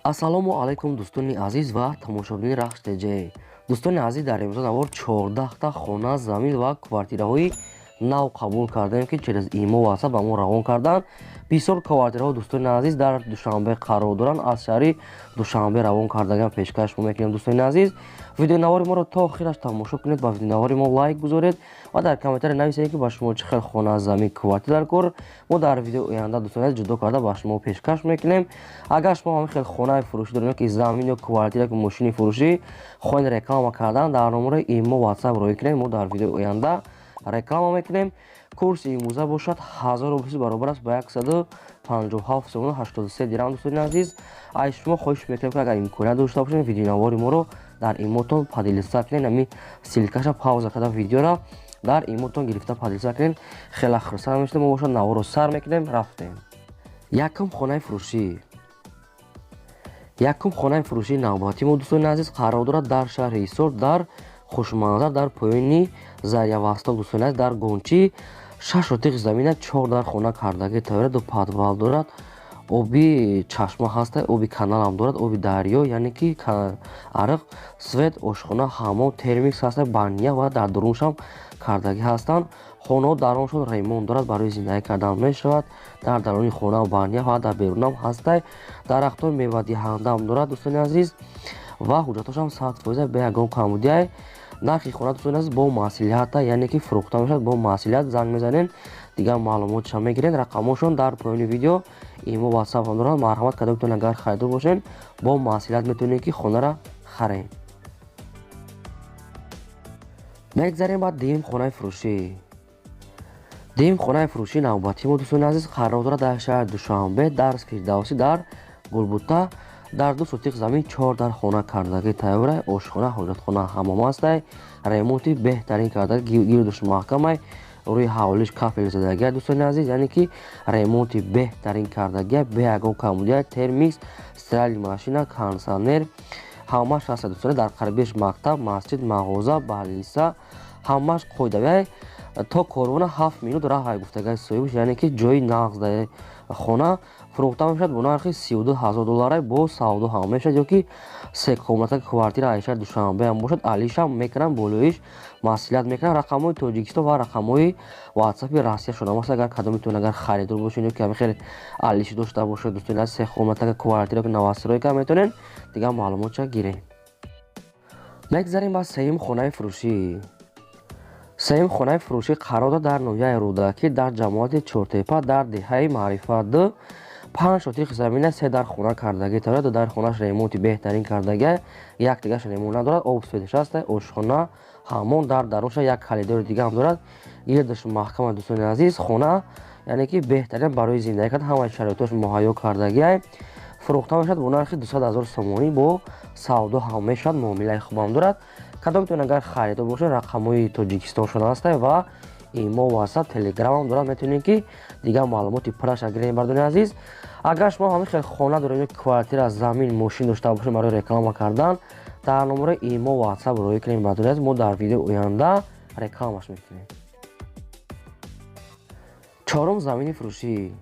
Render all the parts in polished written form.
Ассалому алайкум дӯстони азиз ва тамошобини Рахш ТЖ. Дӯстони азиз, дар имрӯза навор 14та хона, замин ва квартираҳои нав қабул кардаем, ки через имо WhatsApp ба мо равон карданд. Бисёр квартираҳо дӯстони азиз дар Душанбе қарор доранд. Аз шаҳри Душанбе равон кардаган пешкаш мо мекунем. Дӯстони азиз, видеонавори моро то охираш тамошо кунед, ба видеонавори мо лайк гузоред ва дар комментария нависед ки ба шумо чӣ хел хона, замин, квартира дар кор. Мо дар видеои оянда дӯстони азиз ҷудо карда ба шумо пешкаш мекунем. Агар шумо ҳамин хел хонаи фурӯшӣ доред, ки замин ё квартира, ки мошини фурӯшӣ хоҳед реклама кардан, дар номари имо WhatsApp роӣ кунед. Мо дар видеои оянда реклама мекунем. курси имрӯза бошад 1000 рубл баробар аст ба 157 сомон 83 дирҳам. Дӯстони азиз, аз шумо хоҳиш мекунем, ки агар имконият дошта бошед, видеонавори моро дар имотон падилиса кунед. Ами силкаша пауза карда видеора дар имотон гирифта падилиса кунед. хеле хурсанд мешавем. мо бошад наворро сар мекунем, рафтем. Якум хонаи фурӯшӣ. Якум хонаи фурӯшии навбатӣ мо дӯстони азиз қарор дорад дар шаҳри Ҳисор, дар хушманзар, дар поёни Зариявосток. Дӯстони азиз, дар Гончӣ 6 сотиқ замина 4 дар хона кардагӣ тавра ду подвал дорад. Оби чашма ҳаста, оби каналам дорад, оби дарё, яъне ки ариқ, свет, ошхона, ҳаммом, термикс ҳаста, баня ва дар дуруншам кардагӣ ҳастанд. хонаҳо дар оншон ремонт дорад, барои зиндагӣ кардан мешавад. Дар даруни хона баня ва дар берунам ҳастай. дарахтҳои мевадиҳандам дорад дӯстони азиз ва ҳуҷҷатҳошам 100% бе ягон камбудиай. нархи хона дӯстони азиз бо масъулият, яъне ки фурӯхта мешавад бо масъулият. занг мезанед, дигар маълумотшам мегиред. рақамҳошон дар поёни видео имо WhatsApp ҳам дорад. марҳамат карда битонед, агар харидор бошед бо масъулият метавонед ки хонаро харед. мегзарем ба дуюм хонаи фурӯшӣ. дуюм хонаи фурӯшии навбатӣ мо дӯстони азиз қарор дорад дар шаҳри Душанбе, дар Фирдавсӣ, дар Гулбута. дар 2 сотиқ замин 4 дар хона кардагӣ тавра, ошхона, ҳоҷатхона, ҳаммом ҳастай. ремонти беҳтарин кардагӣ, гирдуш маҳкамай, рӯи ҳавлиш кафел задагӣ дӯстони азиз, яъне ки ремонти беҳтарин кардагӣ, бе ягон камбудия, термикс, стиральни машина, кондитсионер ҳамаш ҳаста дӯстони. дар қарибиш мактаб, масҷид, мағоза, балиса ҳамаш қоидавиай. то корвона 7 минут раҳ гуфтагаи соҳибаш, яъне ки ҷои нағздаи хона фурӯхта мешавад бо нархи $32000 бо савдо ҳам мешавад, ё ки се комната квартира айшаи Душанбе ҳам бошад. алишам мекунам, болоиш масъулият мекунам. рақамҳои Тоҷикистон ва рақамҳои WhatsApp-и Россия шуда маст. агар кадомитон агар харидор бошед, ё ки ҳамин хеле алиши дошта бошед дӯстони аз се комната квартира ки навастройка метавонед, дигар маълумотша гиред. мегзарем ба сеюм хонаи фурӯшӣ. сеюм хонаи фурӯшӣ қарор дорад дар ноҳияи Рӯдакӣ, дар ҷамоати Чортепа, дар деҳаи Маърифат 2. 5 сотиқ замина 3 дар хона кардагӣ тавра. дар хонаш ремонти беҳтарин кардагӣ, як дигаш ремонт надорад. об светиш ҳаста, ошхона, ҳаммом, дар дарунша як халидори дига ҳам дорад. гирдаш маҳкама дӯстони азиз. хона яъне ки беҳтарин барои зиндагӣ кардан, ҳамаи шароитош муҳайё кардагӣ. фурӯхта мешавад бо нархи 200,000 сомонӣ бо савдо ҳам мешавад. муомилаи хубам дорад. кадомитон агар харидор бошед, рақамҳои Тоҷикистон шуда ҳастай ва имо WhatsApp, Telegram ҳам дорад, метавонед ки дигар маълумоти пурраша гиред. бардони азиз, агар шумо ҳамин хел хона доред, квартира, замин, мошин дошта бошед барои реклама кардан, дар номари имо WhatsApp роӣ кунед. бардони азиз, мо дар видеои оянда рекламаш мекунем. чорум замини фурӯшӣ.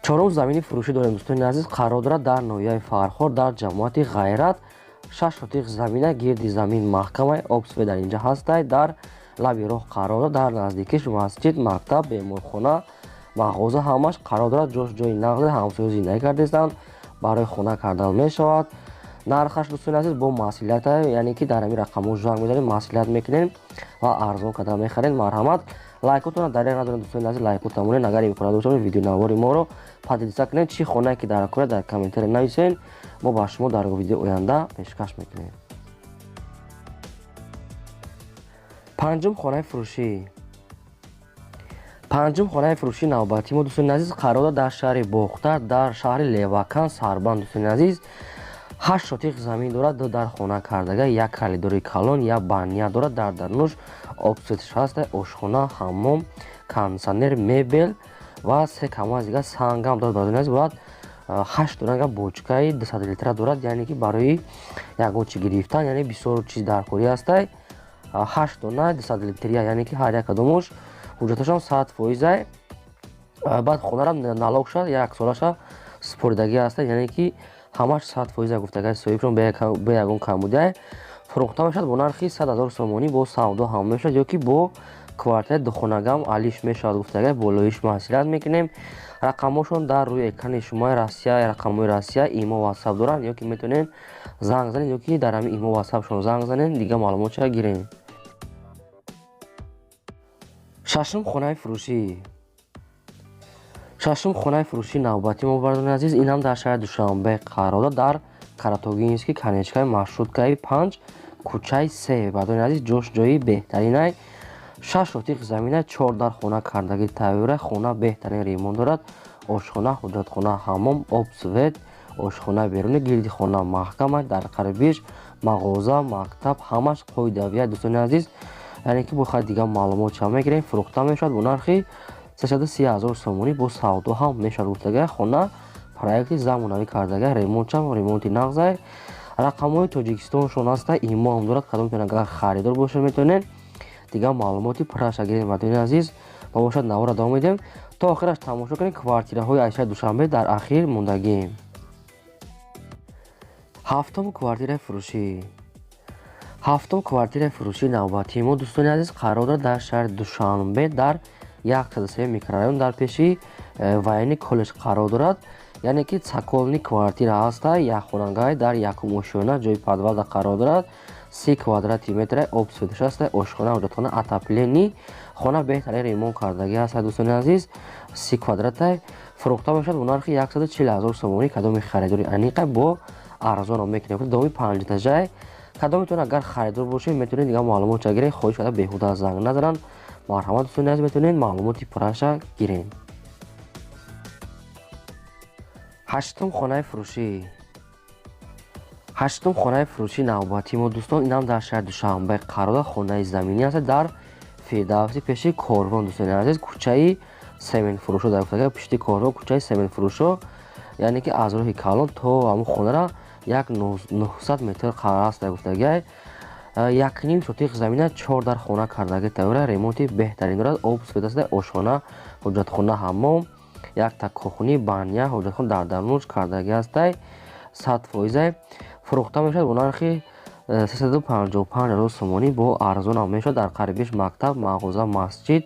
чорум замини фурӯшӣ дорем дӯстони азиз, қарор дорад дар ноҳияи Фархор, дар ҷамоати Ғайрат. 6 сотиқ замина, гирди замин маҳкамай, обсвет дар инҷа ҳастай. дар лаби роҳ қарор дорад, дар наздикиш масҷид, мактаб, беморхона, мағоза ҳамаш қарор дорад. ҷош ҷои нағзе, ҳамсоё зиндагӣ кардастанд, барои хона кардан мешавад. нархаш дӯстони азиз бо масъулият, яъне ки дар ҳамин рақамҳо занг мезанед, масъулият мекунед ва арзон карда мехаред. марҳамат, лайкотонро дариқ надоред дӯстони азиз, лайкот намонед. агар имконият дошта бошед, видеонавори моро падилиса кунед, чӣ хонае ки дар кор дар комментария нависед. мо ба шумо дар видеои оянда пешкаш мекунем. панҷум хонаи фурӯшӣ. панҷум хонаи фурӯшии навбатӣ мо дӯстони азиз қарор дорад дар шаҳри Бохтар, дар шаҳри Левакан, Сарбанд. дӯстони азиз, 8 сотиқ замин дорад, 2 дар хона кардагӣ, як халидори калон, як баня дорад. дар дарунаш обсветиш ҳаста, ошхона, ҳаммом, кондитсионер, мебел ва се камаз дига сангам дорад. бардони азиз, бояд 8 дона бочкаи 200 литра дорад, яъне ки барои ягон чӣ гирифтан, яъне бисёр чиз дар корӣ ҳастай. 8 дона 200 литрия, яъне ки ҳар як кадомаш ҳуҷҷаташам 100%. баъд хонарам налог шад, 1 солаша супордагӣ ҳастад, яъне ки ҳамаш 100% гуфтагаи соҳибшон бе ягон камбудия фурӯхта мешавад бо нархи 100 000 сомонӣ. бо савдо ҳам мешавад ё ки бо квартираи духонагам алиш мешавад гуфтагаи болоиш маҳсилат мекунем. рақамҳошон дар рӯи экрани шумои Россия, рақамҳои Россия имо WhatsApp доранд, ё ки метавонед занг занед, ё ки дар ҳамин имо WhatsAppшон занг занед, дига маълумотро гиред. шашум хонаи фурӯшии навбатӣ мубарозони азиз, инам дар шаҳри Душанбе қарор дорад, дар Каратогинский канечкаи маршруткаи 5 кӯчаи 3. бардорни азиз, ҷошҷои беҳтаринай 6 сотиқ замина 4 дар хона кардаги тайёра. хона беҳтарин ремонт дорад. ошхона, ҳуҷҷатхона, ҳаммом, об, свет, ошхонаи берунӣ, гирди хона маҳкамай, дар қарибиш мағоза, мактаб, ҳамаш қоидавия. дӯстони азиз, яъне ки бохай дигар маълумот ча мегирем. фурӯхта мешавад бо нархи 330 000 сомонӣ, бо савдо ҳам мешавад гуфтагаа. хона проекти замонавӣ кардагаа, ремонти нағзай. рақамҳои Тоҷикистоншон аста, имо ҳам дорад. кадом агар харидор бошед метавонед дигар маълумоти пурраша гиред. бардорни азиз, ма бошад навора давом медиҳем то охираш тамошо кунед квартираҳои айшаи Душанбе дар ахир мондагӣ. ҳафтум квартираи фурӯшии навбатии мо, дӯстони азиз, қарор дорад дар шаҳри Душанбе дар 103 микрорайон дар пеши военный колледж қарор дорад. яъне ки цаколни квартира ҳаста. якхонагаи дар якум ошёна, ҷои подвалда қарор дорад. 30 квадрати метр, об светош аста, ошхона, ҳуҷҷатхона, отоплени. хона беҳтарин ремонт кардагӣ аста. дӯстони азиз, 30 квадратай фурӯхта мешавад бо нархи 140 000 сомонӣ. кадоми харидори аниқай бо арзон мекунем. доми 5 этажай. кадомитон агар харидор бошед метавонед дигар маълумотро гиред. хоҳиш карда беҳуда занг назананд. марҳамат, дӯстони азиз, метавонед маълумоти пурраша гиред. ҳаштум хонаи фурӯшии навбатии мо, дӯстон, инам дар шаҳри Душанбе қарор дорад. хонаи заминӣ аст дар Фирдавси пеши корвон. дӯстони азиз, кӯчаи семенфурӯшо дар гуфтагаа, пишти корвон, кӯчаи семенфурӯшо, яъне ки аз роҳи калон то ҳамун хонара як 900 метр қарор аст дар гуфтагаа. 1,5 сотиқ замина 4 дар хона кардаги тайёра. ремонти беҳтарин дорад. об, свет аста, ошхона, ҳуҷҷатхона, ҳаммом, як такохунӣ, баня, ҳуҷҷатхона дар дарунаш кардаги астай. 100%. фурӯхта мешавад бо нархи 355 000 сомонӣ. бо арзонам мешавад. дар қарибиш мактаб, мағоза, масҷид,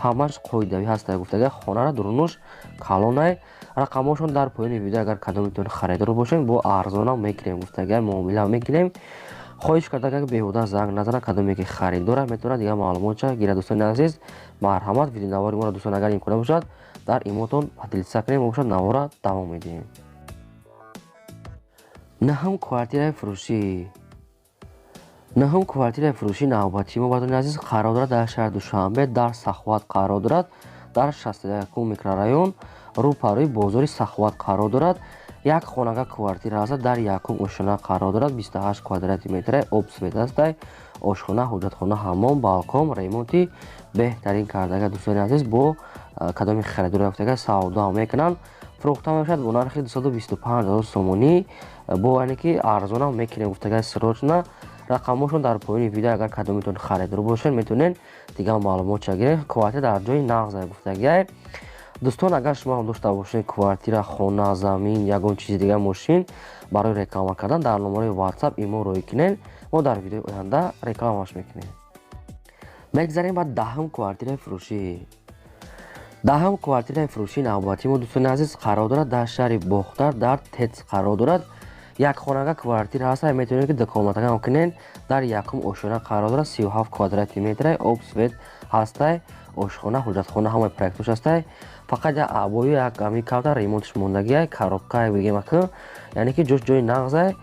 ҳамаш қоидавӣ ҳаст дар гуфтагаа. хонара дурунош калонай. рақамҳошон дар поёни видео, агар кадомитон харидор бошед бо арзонам мекунем гуфтагаа, муомила мекунем. хоҳиш карда агар беҳуда занг назанад, кадоме ки харидора метавонад дигар маълумотша гирад. дӯстони азиз, марҳамат, видеонавори моро дӯстон агар имкон бошад дар имотон падилиса кунем, бошад навора давом медиҳем. наҳум квартираи фурӯшии навбатии мо, бардорни азиз, қарор дорад дар шаҳри Душанбе дар Саховат қарор дорад. дар 61 микрорайон рӯпарӯи бозори Саховат қарор дорад. як хонага квартира аст дар якум ошона қарор дорад. 28 квадрати метр, об, свет астай, ошхона, ҳуҷҷатхона, ҳаммом, балкон, ремонти беҳтарин кардага. дӯстони азиз, бо кадоми харидори гуфтагаа савдо мекунанд. фурӯхта мешавад бо нархи 225 000 сомонӣ. бо яъне ки арзонам мекунем гуфтагаа срочна. рақамҳошон дар поёни видео, агар кадомитон харидор бошед метавонед дигар маълумотша гиред. квартира дар ҷои нағза гуфтагаа. дӯстон, агар шумо ҳам дошта бошед квартира, хона, замин, ягон чизи дигар мошин барои реклама кардан, дар номарои WhatsApp имо рӯй кунед. мо дар видеои оянда рекламаш мекунем. мегзарем ба даҳум квартираи фурӯшии навбатии мо, дӯстони азиз, қарор дорад дар шаҳри Бохтар дар ТЭЦ қарор дорад. як хонага квартира ҳаст. метавонед ки документагам кунед. дар якум ошона қарор дорад. 37 квадрати метр, об, свет ҳастай, ошхона, ҳуҷҷатхона, ҳамаи проектош ҳастай. фақат як абою, як ами кавта ремонтиш мондагия, коробка бигем ака, яъне ки ҷои нағзай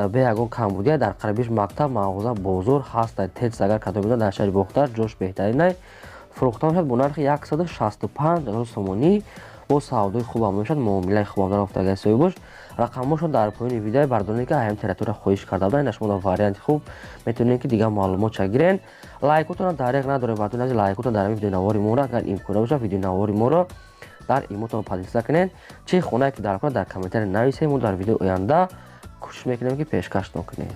бе ягон камбудия. дар қарибиш мактаб, мағоза, бозор ҳастай. ТЭЦ агар кадомида дар шаҳри Бохтар ҷош беҳтаринай. фурӯхта мешавад бо нархи 165 000 сомонӣ. бо савдои хубам мешавад, муомилаи хубам дорад гуфтагаа соҳибош. рақамҳошон дар поёни видео, бардоред ки аям тература хоҳиш карда буданд, инаш мода варианти хуб метавонед ки дигар маълумотша гиред. лайкотона дареқ надоред, бардоред азиз, лайкотон дар видеонавори моро агар имкона бошад видеонавори моро дар имотон падилиса кунед. чӣ хонае ки дар кунад дар комментари нависед. мо дар видеои оянда кӯшиш мекунем ки пешкашон кунем.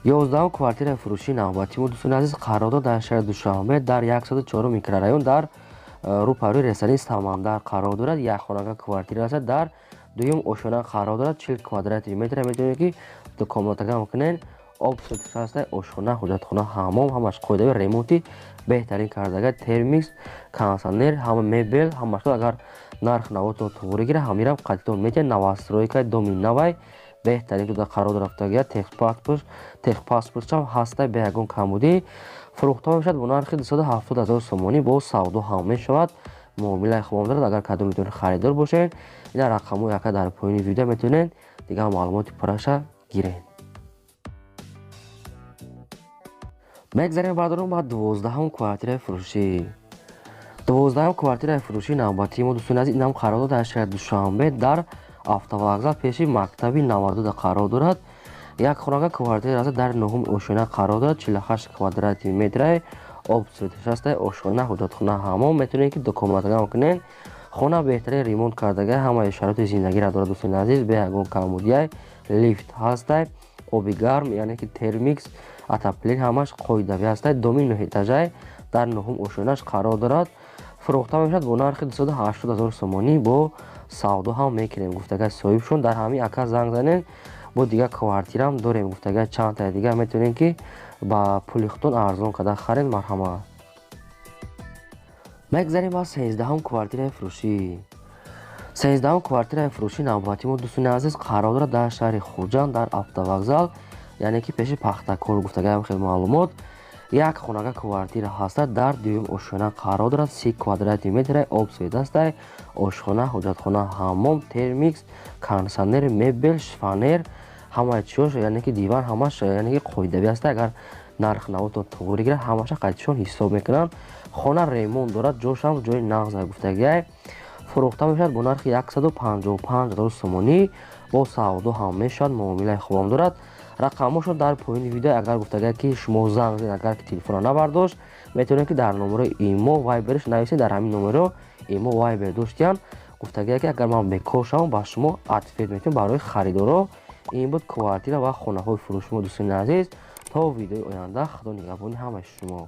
11 квартираи фурӯшии навбатии мо, дӯстони азиз, қарор дорад дар шаҳри Душанбе дар 104 микрорайон дар рӯпаруи ресторани Самандар қарор дорад. Як хонага квартира аст, дар дуюм ошона қарор дорад. 40 квадратный метр метавонед ки комнатага мекунед. об сутиша аст, ошхона, ҳуҷҷатхона, ҳаммом, ҳамаш қоидави ремонти беҳтарин кардага, термикс, кондитсионер, ҳама мебел, ҳамаш. Агар нарх навотон туғри гира, ҳамирам қадитон метавонед. Новостройка доми навай беҳтарин туда қарор рафтага, техпаспортчам ҳаста бе ягон камбудӣ фурӯхта мешавад бо нархи 270 000 сомонӣ. бо савдо ҳам мешавад. муомилаи хуб дорад. агар кадом метавонед харидор бошед, ина рақамҳои яка дар поини видео метавонед дигар маълумоти пурраша гиред. мегзарем бардорум ба 12-ум квартираи фурӯшӣ. 12-ум квартираи фурӯшӣ навбатии мо дӯстони азиз, инам қарор дорад дар шаҳри Душанбе дар автовокзал пеши мактаби 92 қарор дорад. як хонага квартира аст, дар 9-уми ошона қарор дорад. 48 квадратный метр, об суртиша аст, ошхона, ҳуҷҷатхона, ҳаммом. метавонед ки ду комнатага мекунед. хона беҳтарин ремонт кардага, ҳамаи шароити зиндагиро дорад дӯстони азиз, бе ягон камбудия. лифт ҳаст, оби гарм, яъне ки термикс, отоплен ҳамаш қоидави аст. доми 9 этажа дар 9-ум ошонаш қарор дорад. фурӯхта мешавад бо нархи 280 000 сомонӣ. бо савдо ҳам мекунем гуфтага соҳибшон. дар ҳамин ака занг занед. бо дигар квартирам дорем гуфтага чандтаи дигар метавонем ки ба пули худтон арзон карда харед. марҳамат. мегзарем ба 13-ум квартираи фурӯшӣ. 13-ум квартираи фурӯшӣ навбати мо дӯстони азиз қарор дорад дар шаҳри Хурҷанд дар автовокзал, яъне ки пеши пахтакор гуфтагаам хел маълумот. як хонага квартира ҳаст, дар дуюм ошона қарор дорад. 30 квадратный метр, об свет аст, ошхона, ҳуҷҷатхона, ҳаммом, термикс, кондитсионер, мебел, шифонер, ҳамаи чиёш, яъне ки диван, ҳамаш яъне ки қоидави аст. агар нарх навотон туғри гира, ҳамаша қадитшон ҳисоб мекунанд. хона ремонт дорад, ҷошам ҷои нағз гуфтагиай. фурӯхта мешавад бо нархи 155 000 сомонӣ. бо савдо ҳам мешавад. муомилаи хубам дорад. рақамошо дар поини видео. агар гуфтага ки шумо занг зед, агар ки телефонро навардошт, метавонед ки дар номерои имо вайберш нависед. дар ҳамин номеро имо вайбер доштиян. гуфтага ки агар ман бекор шавам, ба шумо атфед метавонед барои харидоро. ин буд квартира ва хонаҳои фурӯши мо дӯстони азиз. то видеои оянда, худо нигаҳбони ҳамаи шумо.